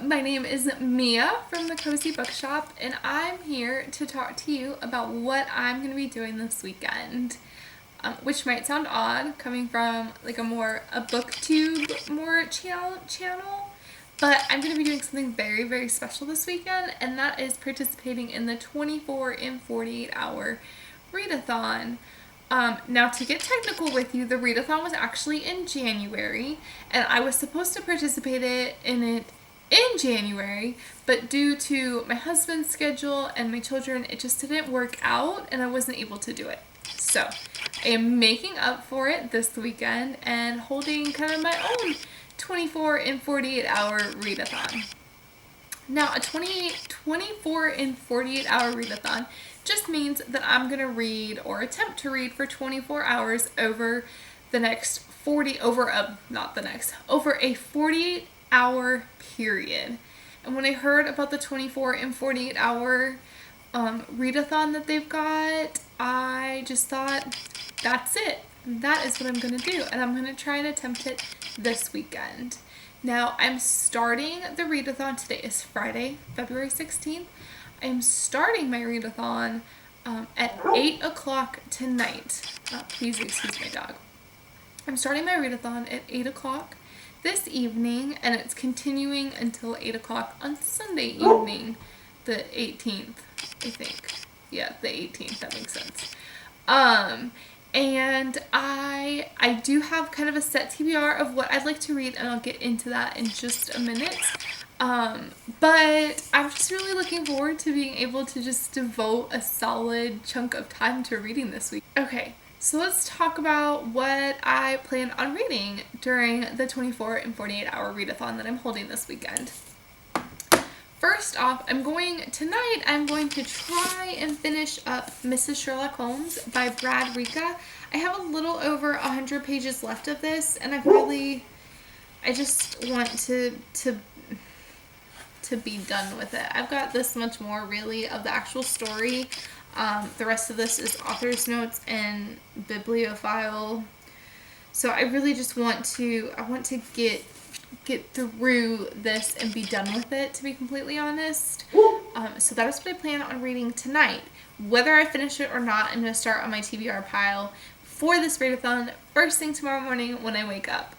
my name is Mia from the Cozy Bookshop, and I'm here to talk to you about what I'm going to be doing this weekend. Which might sound odd coming from like a booktube more channel, but I'm going to be doing something very, very special this weekend, and that is participating in the 24 in 48 hour Readathon. Now, to get technical with you, the Readathon was actually in January, and I was supposed to participate in it in January, but due to my husband's schedule and my children, it just didn't work out, and I wasn't able to do it. So, I am making up for it this weekend and holding kind of my own 24 in 48 hour Readathon. Now, a 24 in 48 hour Readathon just means that I'm going to read or attempt to read for 24 hours over a 48 hour period. And when I heard about the 24 and 48 hour Readathon that they've got, I just thought, that's it. That is what I'm going to do. And I'm going to try and attempt it this weekend. Now, I'm starting the Readathon. Today is Friday, February 16th. I'm starting my Readathon at 8 o'clock tonight. Please excuse my dog. I'm starting my Readathon at 8 o'clock this evening, and it's continuing until 8 o'clock on Sunday evening, the 18th, I think. Yeah, the 18th, that makes sense. And I do have kind of a set TBR of what I'd like to read, and I'll get into that in just a minute. But I'm just really looking forward to being able to just devote a solid chunk of time to reading this week. Okay, so let's talk about what I plan on reading during the 24 and 48 hour Readathon that I'm holding this weekend. First off, I'm going to try and finish up Mrs. Sherlock Holmes by Brad Ricca. I have a little over 100 pages left of this, and I just want to be done with it. I've got this much more really of the actual story. The rest of this is author's notes and bibliophile. So I really just want to get through this and be done with it, to be completely honest. So that is what I plan on reading tonight. Whether I finish it or not, I'm going to start on my TBR pile for this Readathon first thing tomorrow morning when I wake up.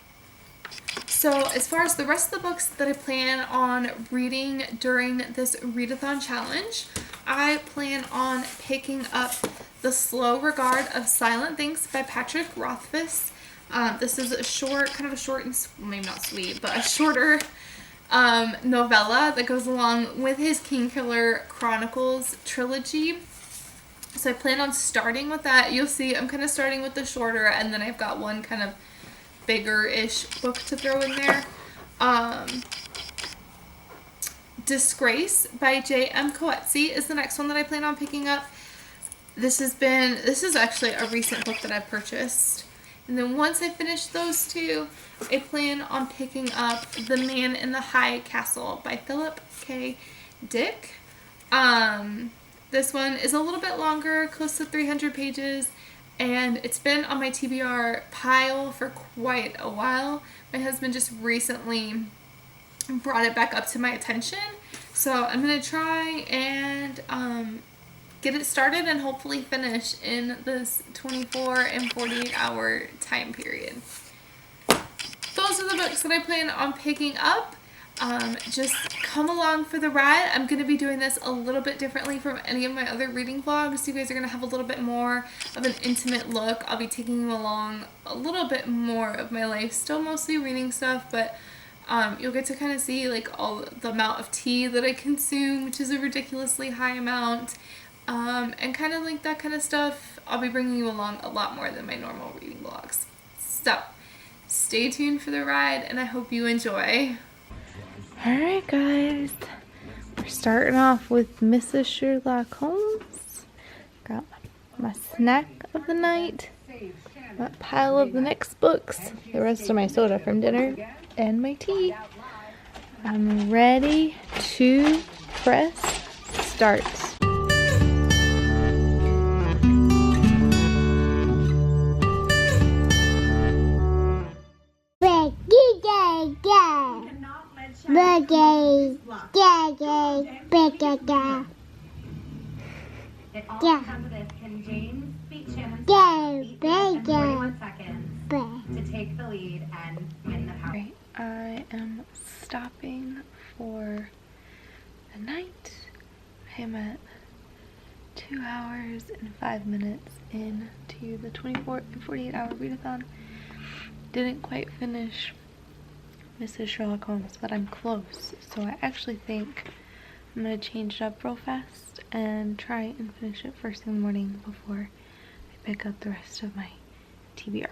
So as far as the rest of the books that I plan on reading during this Readathon challenge, I plan on picking up The Slow Regard of Silent Things by Patrick Rothfuss. This is a short, maybe not sweet, but a shorter novella that goes along with his Kingkiller Chronicles trilogy. So I plan on starting with that. You'll see I'm kind of starting with the shorter, and then I've got one kind of bigger-ish book to throw in there. Disgrace by J.M. Coetzee is the next one that I plan on picking up. This is actually a recent book that I purchased. And then once I finish those two, I plan on picking up The Man in the High Castle by Philip K. Dick. This one is a little bit longer, close to 300 pages, and it's been on my TBR pile for quite a while. My husband just recently brought it back up to my attention, so I'm going to try and get it started and hopefully finish in this 24 and 48 hour time period. Those are the books that I plan on picking up. Just come along for the ride. I'm going to be doing this a little bit differently from any of my other reading vlogs. You guys are going to have a little bit more of an intimate look. I'll be taking you along a little bit more of my life. Still mostly reading stuff, but you'll get to kind of see like all the amount of tea that I consume, which is a ridiculously high amount. And kind of like that kind of stuff. I'll be bringing you along a lot more than my normal reading vlogs. So, stay tuned for the ride, and I hope you enjoy. Alright guys, we're starting off with Mrs. Sherlock Holmes. Got my snack of the night, my pile of the next books, the rest of my soda from dinner, and my tea. I'm ready to press start. Birthday. Birthday. Birthday. It all comes with this. Can James beat Shannon's 41 seconds to take the lead and win the power? Right, I am stopping for the night. I am at 2 hours and 5 minutes into the 24 and 48 hour readathon. Didn't quite finish Mrs. Sherlock Holmes, but I'm close. So I actually think I'm gonna change it up real fast and try and finish it first thing in the morning before I pick up the rest of my TBR.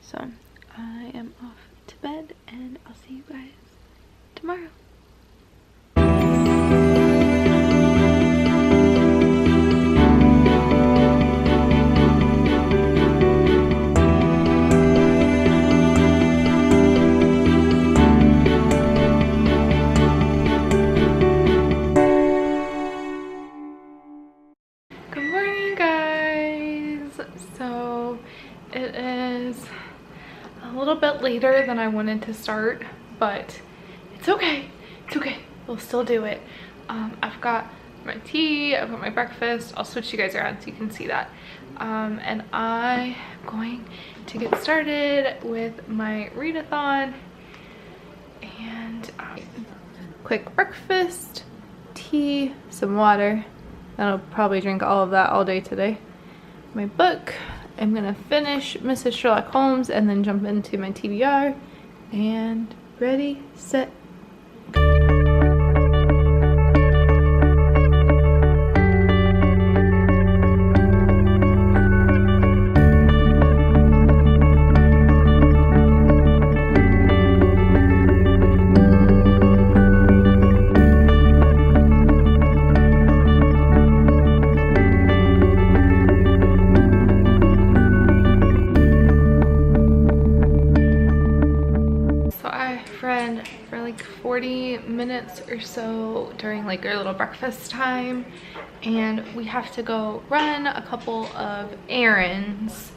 So I am off to bed and I'll see you guys tomorrow. Good morning, guys. So it is a little bit later than I wanted to start, but it's okay. It's okay. We'll still do it. I've got my tea, I've got my breakfast. I'll switch you guys around so you can see that. And I'm going to get started with my readathon. And quick breakfast, tea, some water. I'll probably drink all of that all day today. My book. I'm gonna finish Mrs. Sherlock Holmes and then jump into my TBR. And ready, set, read for like 40 minutes or so during like our little breakfast time, and we have to go run a couple of errands.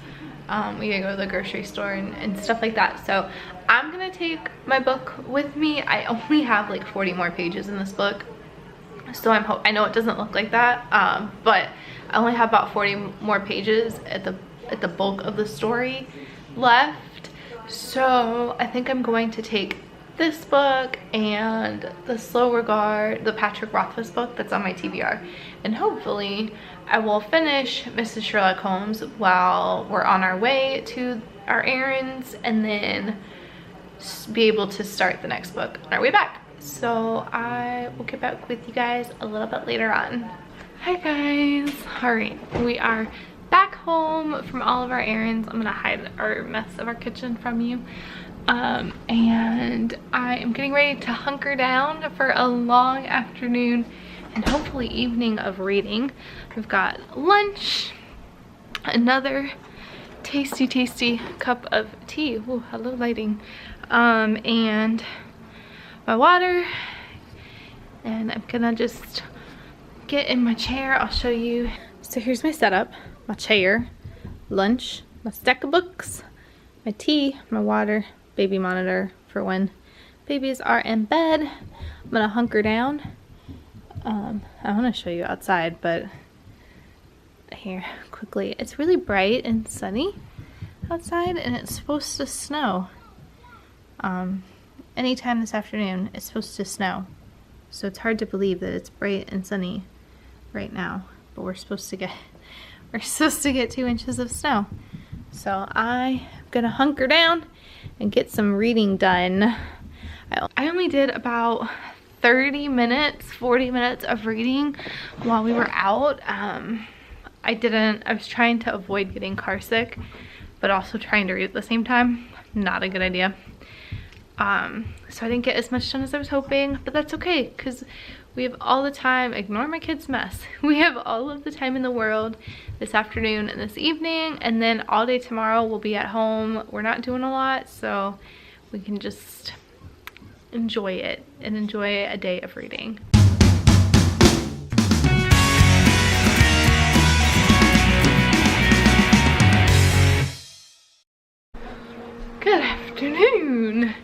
We gotta go to the grocery store and stuff like that. So I'm gonna take my book with me. I only have like 40 more pages in this book, so I know it doesn't look like that, but I only have about 40 more pages at the bulk of the story left. So I think I'm going to take this book and the Slow Regard, the Patrick Rothfuss book that's on my TBR, and hopefully I will finish Mrs. Sherlock Holmes while we're on our way to our errands, and then be able to start the next book on our way back. So I will get back with you guys a little bit later on. Hi guys. All right, we are back home from all of our errands. I'm gonna hide our mess of our kitchen from you. And I am getting ready to hunker down for a long afternoon and hopefully evening of reading. We've got lunch, another tasty cup of tea. Ooh, hello lighting. And my water, and I'm gonna just get in my chair. I'll show you. So here's my setup: my chair, lunch, my stack of books, my tea, my water, baby monitor for when babies are in bed. I'm gonna hunker down. I want to show you outside, but here quickly, it's really bright and sunny outside, and it's supposed to snow anytime this afternoon. It's supposed to snow, so it's hard to believe that it's bright and sunny right now, but we're supposed to get 2 inches of snow. So I'm gonna hunker down and get some reading done. I only did about 40 minutes of reading while we were out. I was trying to avoid getting car sick, but also trying to read at the same time. Not a good idea. So I didn't get as much done as I was hoping, but that's okay, because we have all the time. Ignore my kids' mess. We have all of the time in the world this afternoon and this evening, and then all day tomorrow we'll be at home. We're not doing a lot, so we can just enjoy it and enjoy a day of reading. Good afternoon.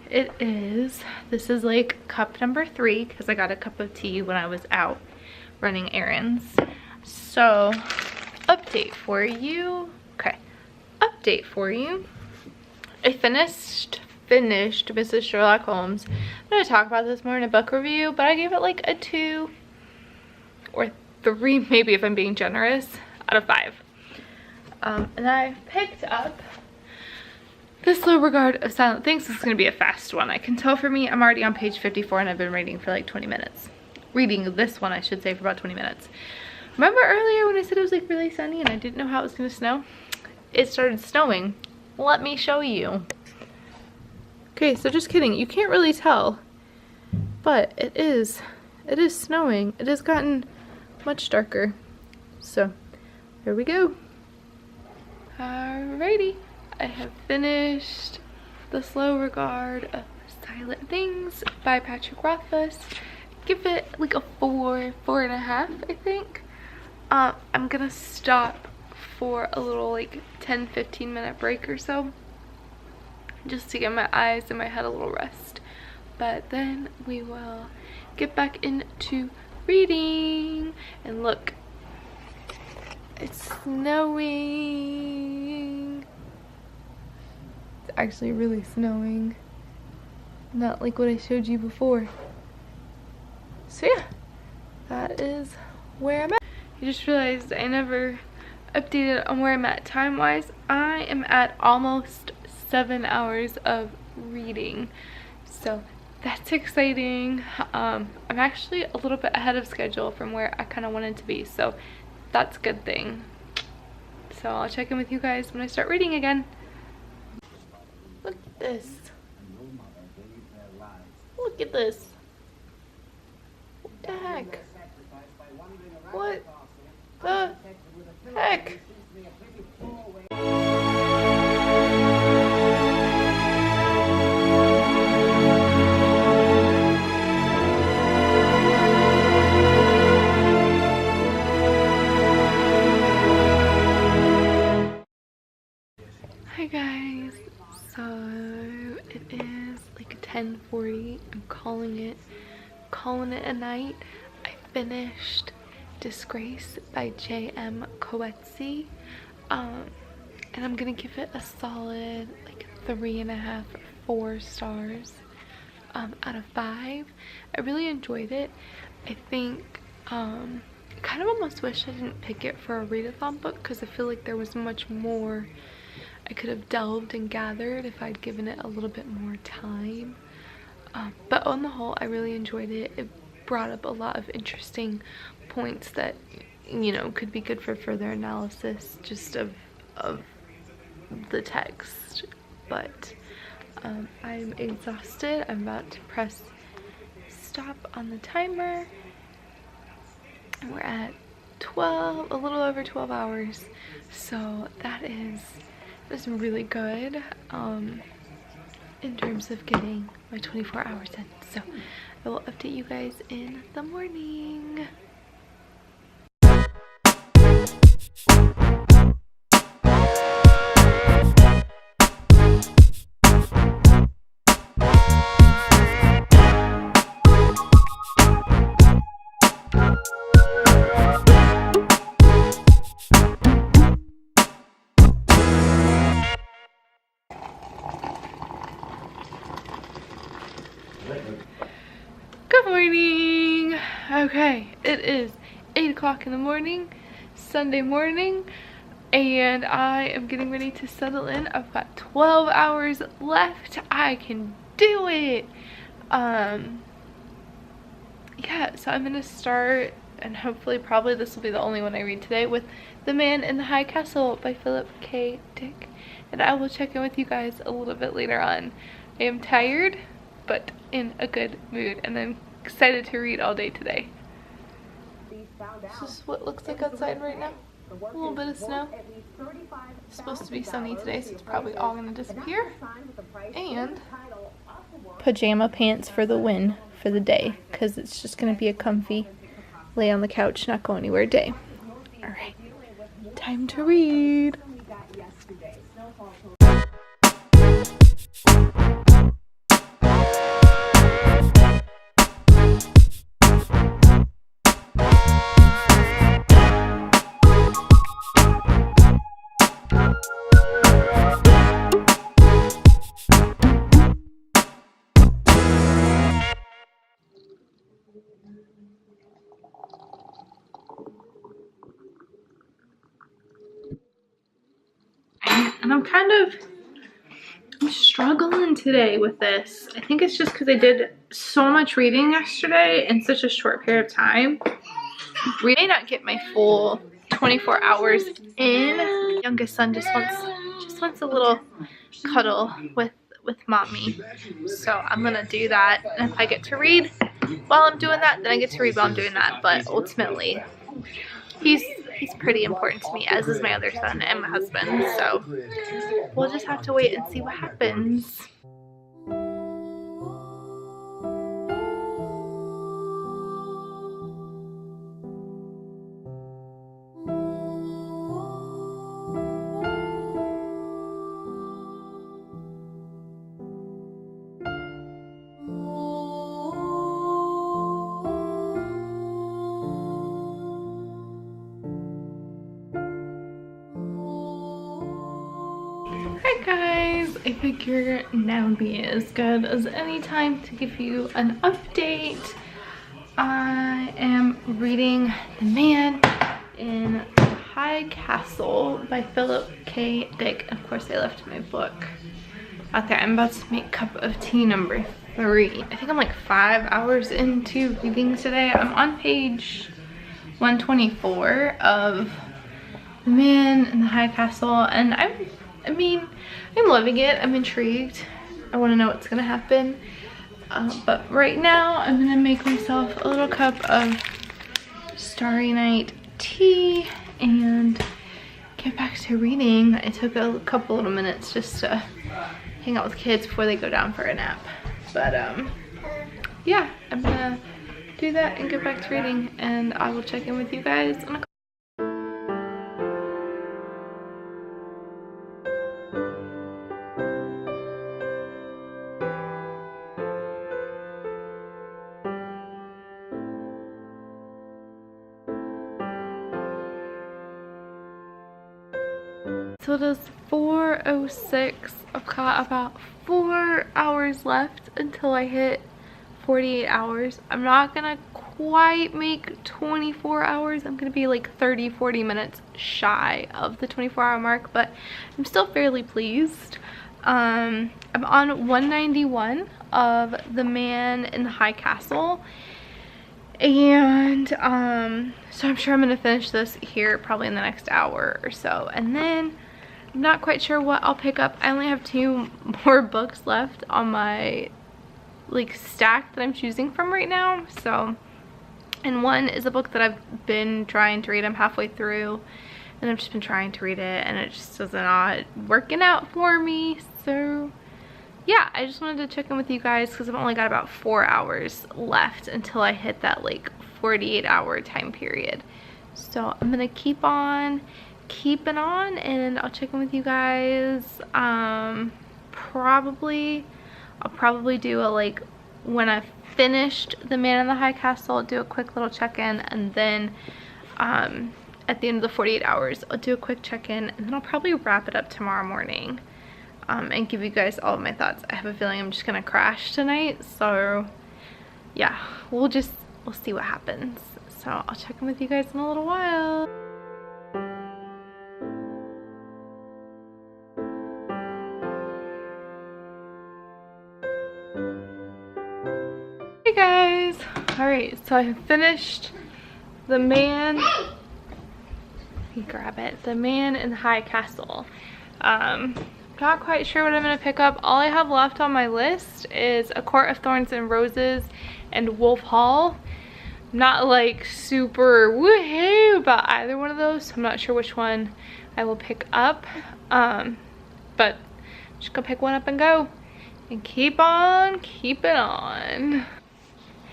It is, this is like cup number 3 because I got a cup of tea when I was out running errands. So, update for you. Okay, update for you. I finished Mrs. Sherlock Holmes. I'm going to talk about this more in a book review, but I gave it like a 2 or 3 maybe if I'm being generous out of 5. And I picked up The Slow Regard of Silent Things. This is going to be a fast one. I can tell for me, I'm already on page 54 and I've been reading for like 20 minutes. Reading this one, I should say, for about 20 minutes. Remember earlier when I said it was like really sunny and I didn't know how it was going to snow? It started snowing. Let me show you. Okay, so just kidding. You can't really tell, but it is snowing. It has gotten much darker. So, here we go. Alrighty. I have finished The Slow Regard of Silent Things by Patrick Rothfuss. Give it like a 4.5, I think. I'm gonna stop for a little like 10-15 minute break or so, just to give my eyes and my head a little rest. But then we will get back into reading. And look, it's snowing. It's actually really snowing. Not like what I showed you before. So yeah, that is where I'm at. I just realized I never updated on where I'm at time-wise. I am at almost 7 hours of reading, so that's exciting. I'm actually a little bit ahead of schedule from where I kind of wanted to be, so that's a good thing. So I'll check in with you guys when I start reading again. Look at this. Look at this. What the heck? What the heck? Hi guys, so it is like 10:40. I'm calling it a night. I finished Disgrace by J.M. Coetzee, and I'm gonna give it a solid like 3.5 or 4 stars out of 5. I really enjoyed it. I think I kind of almost wish I didn't pick it for a readathon book because I feel like there was much more I could have delved and gathered if I'd given it a little bit more time. But on the whole, I really enjoyed it. It brought up a lot of interesting points that, you know, could be good for further analysis just of the text. But I'm exhausted. I'm about to press stop on the timer. And we're at 12, a little over 12 hours. So that is really good in terms of getting my 24 hours in. So I will update you guys in the morning. Good morning. Okay, it is 8 o'clock in the morning, Sunday morning, and I am getting ready to settle in. I've got 12 hours left. I can do it. Yeah, so I'm gonna start, and hopefully probably this will be the only one I read today, with The Man in the High Castle by Philip K. Dick, and I will check in with you guys a little bit later on. I am tired, but in a good mood, and I'm excited to read all day today. This is what it looks like outside right now. A little bit of snow. It's supposed to be sunny today, so it's probably all gonna disappear. And pajama pants for the win for the day, because it's just gonna be a comfy lay on the couch, not go anywhere day. All right, time to read. and I'm struggling today with this. I think it's just because I did so much reading yesterday in such a short period of time. We may not get my full 24 hours in. My youngest son just wants a little cuddle with mommy. So I'm gonna do that, and if I get to read while I'm doing that, then I get to read while I'm doing that. But ultimately, he's pretty important to me, as is my other son and my husband. So we'll just have to wait and see what happens. Hi guys, I figure now would be as good as any time to give you an update. I am reading The Man in the High Castle by Philip K. Dick. Of course, I left my book out there. I'm about to make cup of tea number 3. I think I'm like 5 hours into reading today. I'm on page 124 of The Man in the High Castle, and I'm loving it. I'm intrigued. I want to know what's gonna happen. But right now, I'm gonna make myself a little cup of Starry Night tea and get back to reading. I took a couple little minutes just to hang out with kids before they go down for a nap. But yeah, I'm gonna do that and get back to reading, and I will check in with you guys in a So it is 4:06. I've got about 4 hours left until I hit 48 hours. I'm not gonna quite make 24 hours. I'm gonna be like 30-40 minutes shy of the 24-hour mark, but I'm still fairly pleased. I'm on 191 of The Man in the High Castle, and so I'm sure I'm gonna finish this here probably in the next hour or so, and then I'm not quite sure what I'll pick up. I only have 2 more books left on my like stack that I'm choosing from right now. So, and one is a book that I've been trying to read. I'm halfway through, and I've just been trying to read it, and it just is not working out for me. So yeah, I just wanted to check in with you guys because I've only got about 4 hours left until I hit that like 48-hour time period. So I'm gonna keep on keeping on, and I'll check in with you guys. I'll probably do a like when I've finished The Man in the High Castle, I'll do a quick little check-in, and then at the end of the 48 hours I'll do a quick check-in, and then I'll probably wrap it up tomorrow morning and give you guys all of my thoughts. I have a feeling I'm just gonna crash tonight, so yeah, we'll see what happens. So I'll check in with you guys in a little while. Hey guys! Alright, so I finished The Man. Let me grab it. The Man in the High Castle. Not quite sure what I'm going to pick up. All I have left on my list is A Court of Thorns and Roses and Wolf Hall. Not like super woohoo about either one of those, so I'm not sure which one I will pick up. But I'm just gonna pick one up and go and keep on keeping on.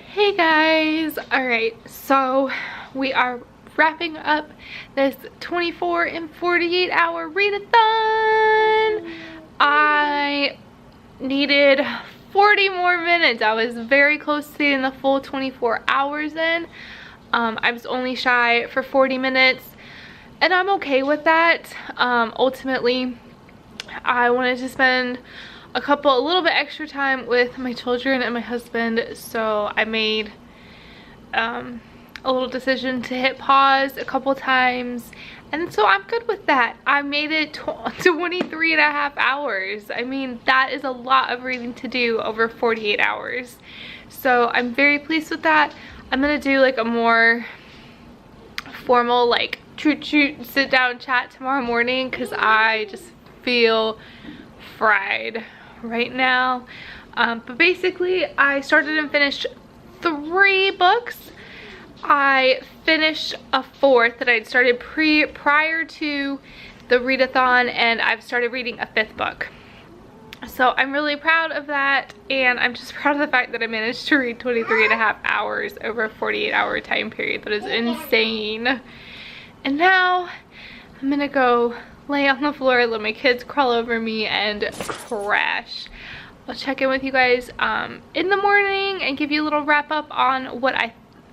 Hey guys! Alright, so we are wrapping up this 24 and 48 hour readathon. I needed 40 more minutes. I was very close to getting the full 24 hours in. I was only shy for 40 minutes, and I'm okay with that. Ultimately, I wanted to spend a little bit extra time with my children and my husband, so I made a little decision to hit pause a couple times, and so I'm good with that. I made it 23 and a half hours. I mean, that is a lot of reading to do over 48 hours. So I'm very pleased with that. I'm gonna do like a more formal like shoot sit down chat tomorrow morning because I just feel fried right now. But basically I started and finished 3 books. I finished a 4th that I'd started prior to the readathon, and I've started reading a 5th book. So I'm really proud of that, and I'm just proud of the fact that I managed to read 23 and a half hours over a 48-hour time period. That is insane. And now I'm gonna go lay on the floor, let my kids crawl over me, and crash. I'll check in with you guys in the morning and give you a little wrap up on what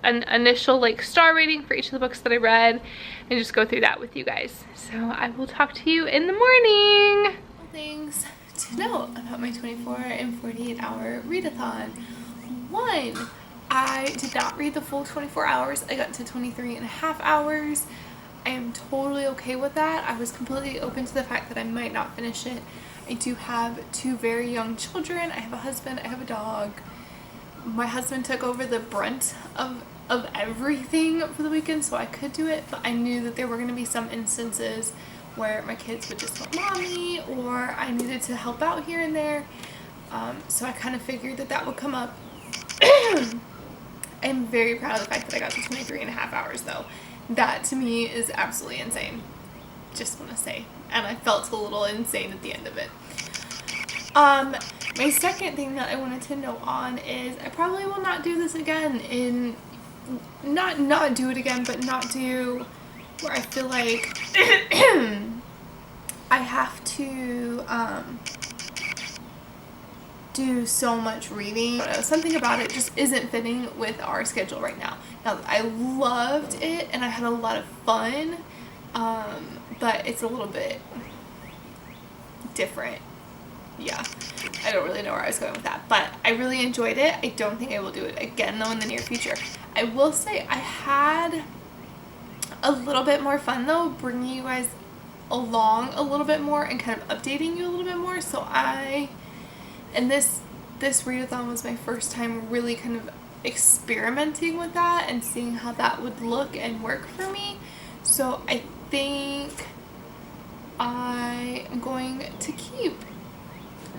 an initial like star rating for each of the books that I read, and just go through that with you guys. So I will talk to you in the morning. Things to know about my 24 and 48 hour readathon. 1, I did not read the full 24 hours. I got to 23 and a half hours. I am totally okay with that. I was completely open to the fact that I might not finish it. I do have 2 very young children. I have a husband, I have a dog. My husband took over the brunt of everything for the weekend, so I could do it, but I knew that there were going to be some instances where my kids would just want mommy, or I needed to help out here and there. So I kind of figured that that would come up. I'm very proud of the fact that I got to 23 and a half hours though. That to me is absolutely insane. Just want to say. And I felt a little insane at the end of it. My second thing that I wanted to note on is I probably will not do this again not do it again, but not do where I feel like I have to do so much reading. Something about it just isn't fitting with our schedule right now. Now, I loved it and I had a lot of fun, but it's a little bit different. Yeah, I don't really know where I was going with that, but I really enjoyed it. I don't think I will do it again though in the near future. I will say I had a little bit more fun though, bringing you guys along a little bit more and kind of updating you a little bit more. So this readathon was my first time really kind of experimenting with that and seeing how that would look and work for me. So I think I am going to keep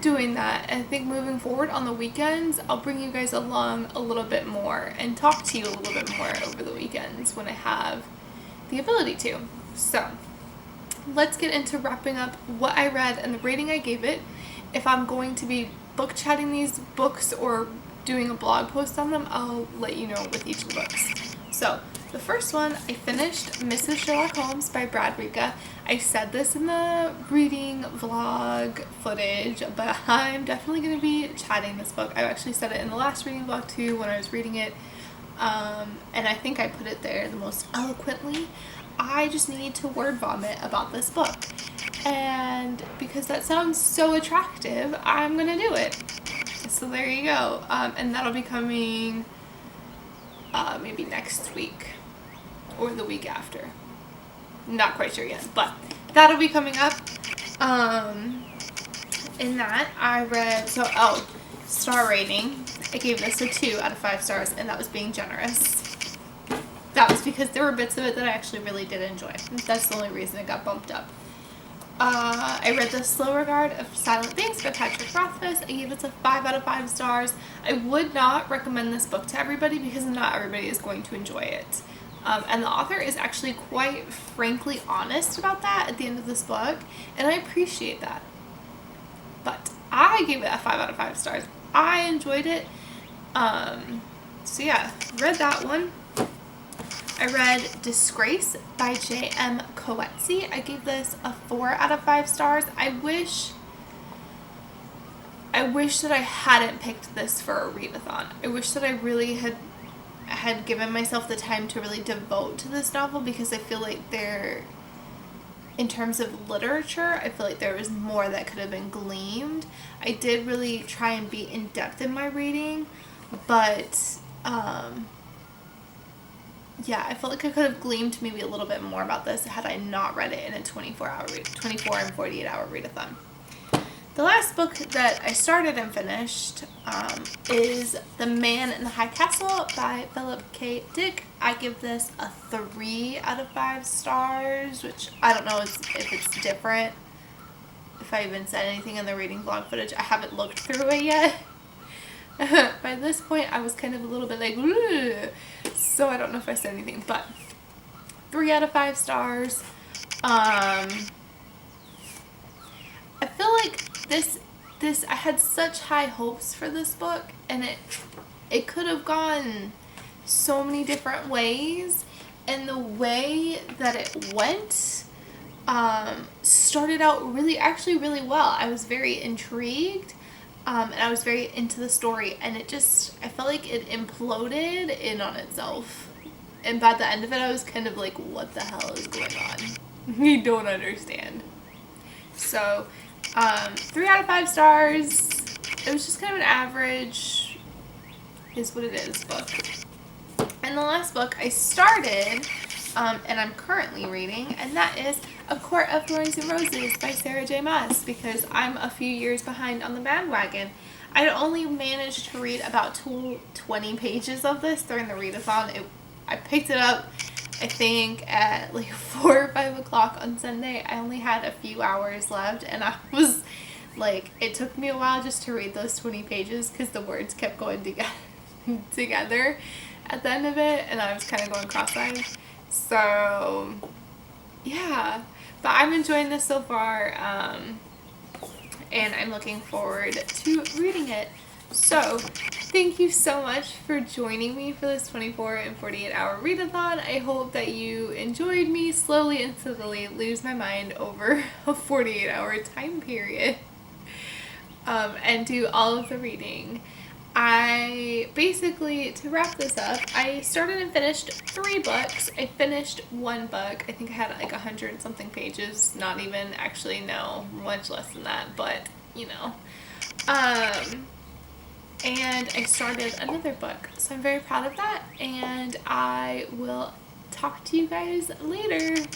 doing that. And I think moving forward on the weekends, I'll bring you guys along a little bit more and talk to you a little bit more over the weekends when I have the ability to. So let's get into wrapping up what I read and the rating I gave it. If I'm going to be book chatting these books or doing a blog post on them, I'll let you know with each of the books. So the first one, I finished Mrs. Sherlock Holmes by Brad Rika. I said this in the reading vlog footage, but I'm definitely going to be chatting this book. I actually said it in the last reading vlog too when I was reading it, and I think I put it there the most eloquently. I just need to word vomit about this book, and because that sounds so attractive, I'm going to do it. So there you go, and that'll be coming maybe next week or the week after. Not quite sure yet, but that'll be coming up. In that I read, star rating, I gave this a 2 out of 5 stars, and that was being generous. That was because there were bits of it that I actually really did enjoy. That's the only reason it got bumped up. I read The Slow Regard of Silent Things by Patrick Rothfuss. I gave it a 5 out of 5 stars. I would not recommend this book to everybody because not everybody is going to enjoy it. And the author is actually quite frankly honest about that at the end of this book, and I appreciate that. But I gave it a 5 out of 5 stars. I enjoyed it. So yeah, read that one. I read Disgrace by J.M. Coetzee. I gave this a 4 out of 5 stars. I wish that I hadn't picked this for a readathon. I wish that I really had given myself the time to really devote to this novel, because I feel like in terms of literature, I feel like there was more that could have been gleaned. I did really try and be in depth in my reading, but yeah, I felt like I could have gleaned maybe a little bit more about this had I not read it in a 24 and 48 hour readathon. The last book that I started and finished is The Man in the High Castle by Philip K. Dick. I give this a 3 out of 5 stars, which I don't know if it's different, if I even said anything in the reading vlog footage. I haven't looked through it yet. By this point, I was kind of a little bit like, ugh. So I don't know if I said anything, but 3 out of 5 stars. I feel like this I had such high hopes for this book, and it could have gone so many different ways, and the way that it went started out actually really well. I was very intrigued. And I was very into the story, and I felt like it imploded in on itself. And by the end of it, I was kind of like, what the hell is going on? I don't understand. So, 3 out of 5 stars. It was just kind of an average, is what it is, book. And the last book I started, and I'm currently reading, and that is A Court of Thorns and Roses by Sarah J. Maas, because I'm a few years behind on the bandwagon. I only managed to read about 20 pages of this during the readathon. I picked it up, I think, at like 4 or 5 o'clock on Sunday. I only had a few hours left, and I was like, it took me a while just to read those 20 pages because the words kept going together at the end of it, and I was kind of going cross-eyed. So, yeah. But I'm enjoying this so far, and I'm looking forward to reading it. So, thank you so much for joining me for this 24 and 48 hour readathon. I hope that you enjoyed me slowly and steadily lose my mind over a 48 hour time period, and do all of the reading. I basically, to wrap this up, I started and finished 3 books. I finished 1 book. I think I had like 100 and something pages. Not even, actually, no, much less than that, but you know. And I started another book. So I'm very proud of that, and I will talk to you guys later.